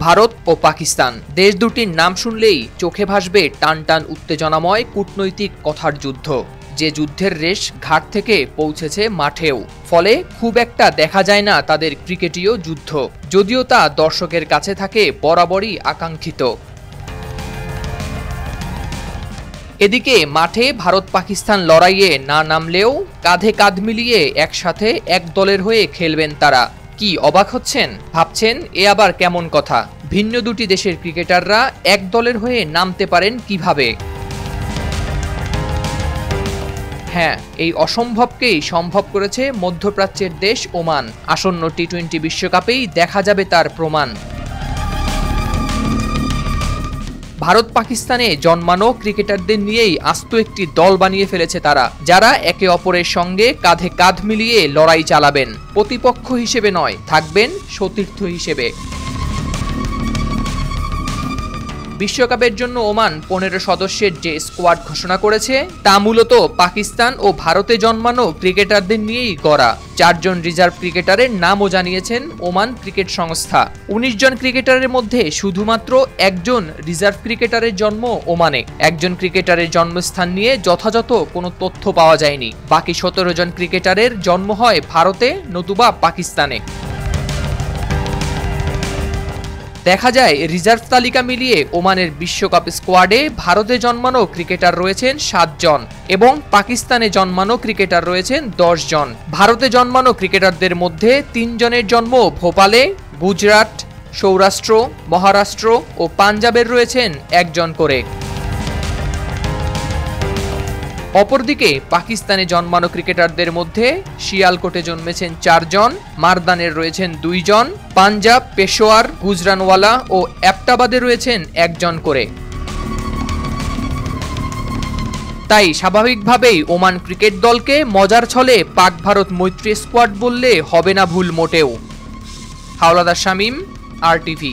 ভারত ও পাকিস্তান। দেশ দুটির নাম শুনলেই চোখে ভাসবে টান টান উত্তেজনাময় কূটনৈতিক কথার যুদ্ধ, যে যুদ্ধের রেশ ঘাট থেকে পৌঁছেছে মাঠেও। ফলে খুব একটা দেখা যায় না তাদের ক্রিকেটীয় যুদ্ধ, যদিও তা দর্শকের কাছে থাকে বরাবরই আকাঙ্ক্ষিত। এদিকে মাঠে ভারত পাকিস্তান লড়াইয়ে না নামলেও কাঁধে কাঁধ মিলিয়ে একসাথে এক দলের হয়ে খেলবেন তারা। কি অবাক হচ্ছেন? ভাবছেন এ আবার কেমন কথা? ভিন্ন দুটি দেশের ক্রিকেটাররা এক দলের হয়ে নামতে পারেন কিভাবে? হ্যাঁ, এই অসম্ভবকেই সম্ভব করেছে মধ্যপ্রাচ্যের দেশ ওমান। আসন্ন টি-20 বিশ্বকাপেই দেখা যাবে তার প্রমাণ। ভারত পাকিস্তানে জন্মানো ক্রিকেটারদের নিয়েই আস্ত একটি দল বানিয়ে ফেলেছে তারা, যারা একে অপরের সঙ্গে কাঁধে কাঁধ মিলিয়ে লড়াই চালাবেন। প্রতিপক্ষ হিসেবে নয়, থাকবেন সতীর্থ হিসেবে। বিশ্বকাপের জন্য ওমান 15 সদস্যের যে স্কোয়াড ঘোষণা করেছে তা মূলত পাকিস্তান ও ভারতে জন্মানো ক্রিকেটারদের নিয়েই গড়া। 4 জন রিজার্ভ ক্রিকেটারের নামও জানিয়েছেন ওমান ক্রিকেট সংস্থা। 19 জন ক্রিকেটারের মধ্যে শুধুমাত্র একজন রিজার্ভ ক্রিকেটারের জন্ম ওমানে। একজন ক্রিকেটারের জন্মস্থান নিয়ে যথাযথ কোনো তথ্য পাওয়া যায়নি। বাকি 17 জন ক্রিকেটারের জন্ম হয় ভারতে নতুবা পাকিস্তানে। দেখা যায় রিজার্ভ তালিকা মিলিয়ে ওমানের বিশ্বকাপ স্কোয়াডে ভারতে জন্মানো ক্রিকেটার রয়েছেন 7 জন এবং পাকিস্তানে জন্মানো ক্রিকেটার রয়েছেন 10 জন। ভারতে জন্মানো ক্রিকেটারদের মধ্যে 3 জনের জন্ম ভোপালে, গুজরাট, সৌরাষ্ট্র, মহারাষ্ট্র ও পাঞ্জাবের রয়েছেন 1 জন করে। অপরদিকে পাকিস্তানে জন্মানো ক্রিকেটারদের মধ্যে শিয়ালকোটে জন্মেছেন 4 জন, মারদানের রয়েছেন 2 জন, পাঞ্জাব, পেশোয়ার, গুজরানওয়ালা ও অ্যাবটাবাদে রয়েছেন 1 জন করে। তাই স্বাভাবিকভাবেই ওমান ক্রিকেট দলকে মজার ছলে পাক ভারত মৈত্রী স্কোয়াড বললে হবে না ভুল মোটেও। হাওলাদার শামীম, RTV।